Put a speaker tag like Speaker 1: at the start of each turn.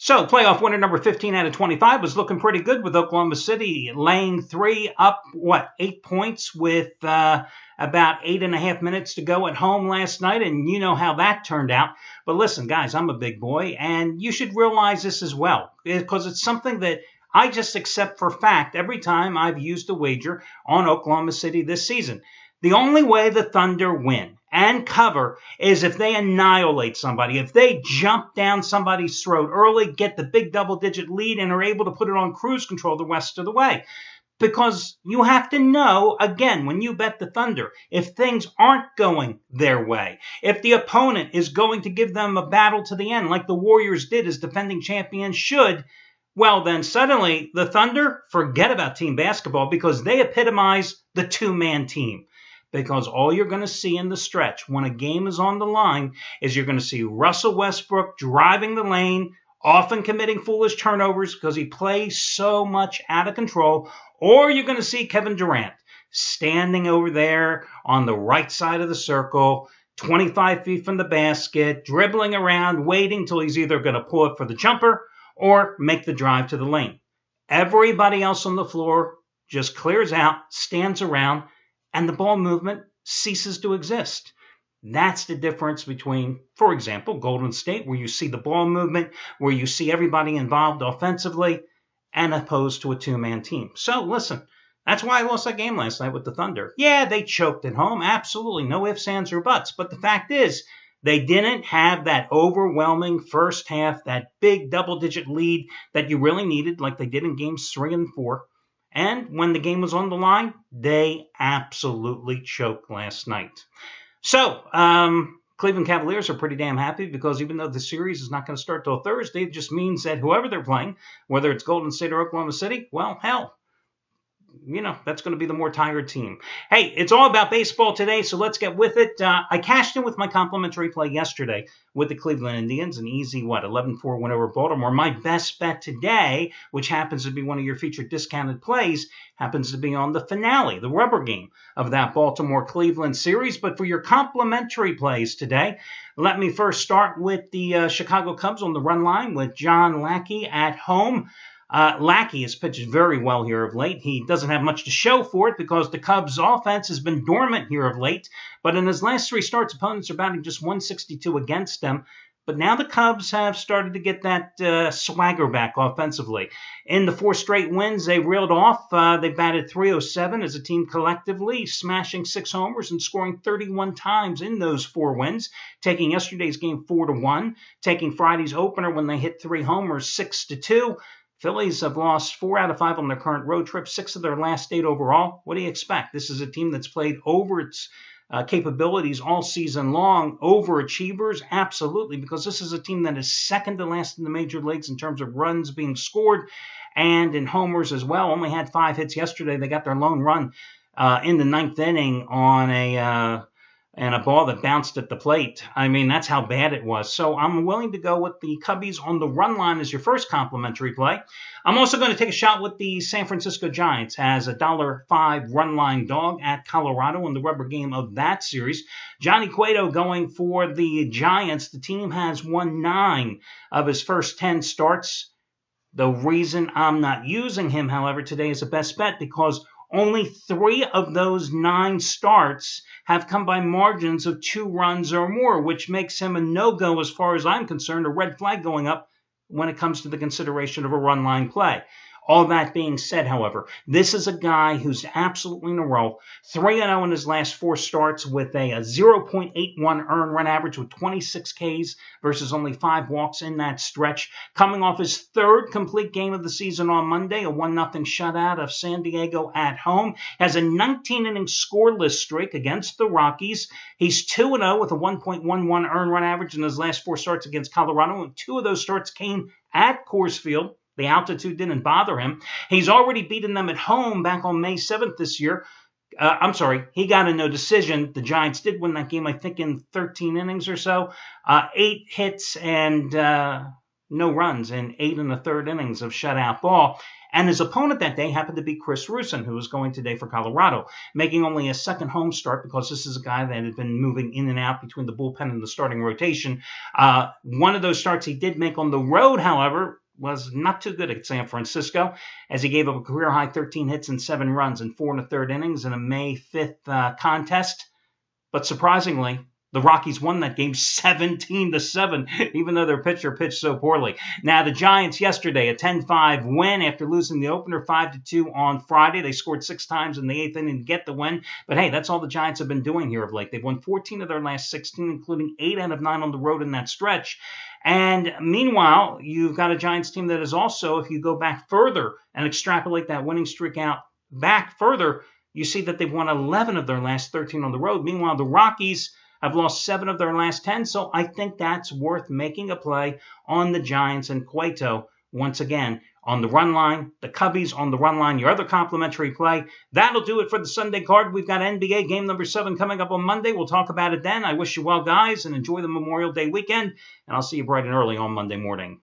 Speaker 1: So playoff winner number 15 out of 25 was looking pretty good with Oklahoma City laying 3 up, 8 points with about 8.5 minutes to go at home last night. And you know how that turned out. But listen, guys, I'm a big boy, and you should realize this as well, because it's something that I just accept for fact every time I've used a wager on Oklahoma City this season. The only way the Thunder win and cover is if they annihilate somebody, if they jump down somebody's throat early, get the big double-digit lead, and are able to put it on cruise control the rest of the way. Because you have to know, again, when you bet the Thunder, if things aren't going their way, if the opponent is going to give them a battle to the end like the Warriors did as defending champions should, well, then suddenly the Thunder forget about team basketball because they epitomize the two-man team. Because all you're going to see in the stretch when a game is on the line is you're going to see Russell Westbrook driving the lane, often committing foolish turnovers because he plays so much out of control, or you're going to see Kevin Durant standing over there on the right side of the circle, 25 feet from the basket, dribbling around, waiting till he's either going to pull it for the jumper or make the drive to the lane. Everybody else on the floor just clears out, stands around, and the ball movement ceases to exist. That's the difference between, for example, Golden State, where you see the ball movement, where you see everybody involved offensively, and opposed to a two-man team. So, listen, that's why I lost that game last night with the Thunder. Yeah, they choked at home, absolutely, no ifs, ands, or buts. But the fact is, they didn't have that overwhelming first half, that big double-digit lead that you really needed, like they did in games 3 and 4. And when the game was on the line, they absolutely choked last night. So, Cleveland Cavaliers are pretty damn happy because even though the series is not going to start till Thursday, it just means that whoever they're playing, whether it's Golden State or Oklahoma City, well, hell, that's going to be the more tired team. Hey, it's all about baseball today, so let's get with it. I cashed in with my complimentary play yesterday with the Cleveland Indians, an easy, 11-4 win over Baltimore. My best bet today, which happens to be one of your featured discounted plays, happens to be on the finale, the rubber game of that Baltimore-Cleveland series. But for your complimentary plays today, let me first start with the Chicago Cubs on the run line with John Lackey at home. Lackey has pitched very well here of late. He doesn't have much to show for it because the Cubs' offense has been dormant here of late. But in his last 3 starts, opponents are batting just 162 against him. But now the Cubs have started to get that swagger back offensively. In the 4 straight wins they reeled off, they batted .307 as a team collectively, smashing 6 homers and scoring 31 times in those 4 wins, taking yesterday's game 4-1, taking Friday's opener when they hit 3 homers 6-2. Phillies have lost 4 out of 5 on their current road trip, 6 of their last 8 overall. What do you expect? This is a team that's played over its capabilities all season long. Overachievers? Absolutely, because this is a team that is second to last in the major leagues in terms of runs being scored and in homers as well. Only had 5 hits yesterday. They got their lone run in the 9th inning on a ball that bounced at the plate. I mean, that's how bad it was. So I'm willing to go with the Cubbies on the run line as your first complimentary play. I'm also going to take a shot with the San Francisco Giants as a $1.05 run line dog at Colorado in the rubber game of that series. Johnny Cueto going for the Giants. The team has won 9 of his first 10 starts. The reason I'm not using him, however, today is a best bet because only 3 of those 9 starts have come by margins of 2 runs or more, which makes him a no-go as far as I'm concerned, a red flag going up when it comes to the consideration of a run line play. All that being said, however, this is a guy who's absolutely in a roll. 3-0 in his last 4 starts with a 0.81 earned run average with 26 Ks versus only 5 walks in that stretch. Coming off his 3rd complete game of the season on Monday, a 1-0 shutout of San Diego at home. Has a 19-inning scoreless streak against the Rockies. He's 2-0 with a 1.11 earned run average in his last 4 starts against Colorado, and 2 of those starts came at Coors Field. The altitude didn't bother him. He's already beaten them at home back on May 7th this year. He got a no decision. The Giants did win that game, I think, in 13 innings or so. 8 hits and no runs in 8 1/3 innings of shutout ball. And his opponent that day happened to be Chris Rusin, who was going today for Colorado, making only a second home start because this is a guy that had been moving in and out between the bullpen and the starting rotation. One of those starts he did make on the road, however, was not too good at San Francisco, as he gave up a career-high 13 hits and 7 runs in 4 1/3 innings in a May 5th contest. But surprisingly, the Rockies won that game 17-7, even though their pitcher pitched so poorly. Now, the Giants yesterday, a 10-5 win after losing the opener 5-2 on Friday. They scored 6 times in the 8th inning to get the win. But hey, that's all the Giants have been doing here of late. They've won 14 of their last 16, including 8 out of 9 on the road in that stretch. And meanwhile, you've got a Giants team that is also, if you go back further and extrapolate that winning streak out back further, you see that they've won 11 of their last 13 on the road. Meanwhile, the Rockies have lost 7 of their last 10, so I think that's worth making a play on the Giants and Cueto once again on the run line. The Cubbies on the run line, your other complimentary play. That'll do it for the Sunday card. We've got NBA game number 7 coming up on Monday. We'll talk about it then. I wish you well, guys, and enjoy the Memorial Day weekend, and I'll see you bright and early on Monday morning.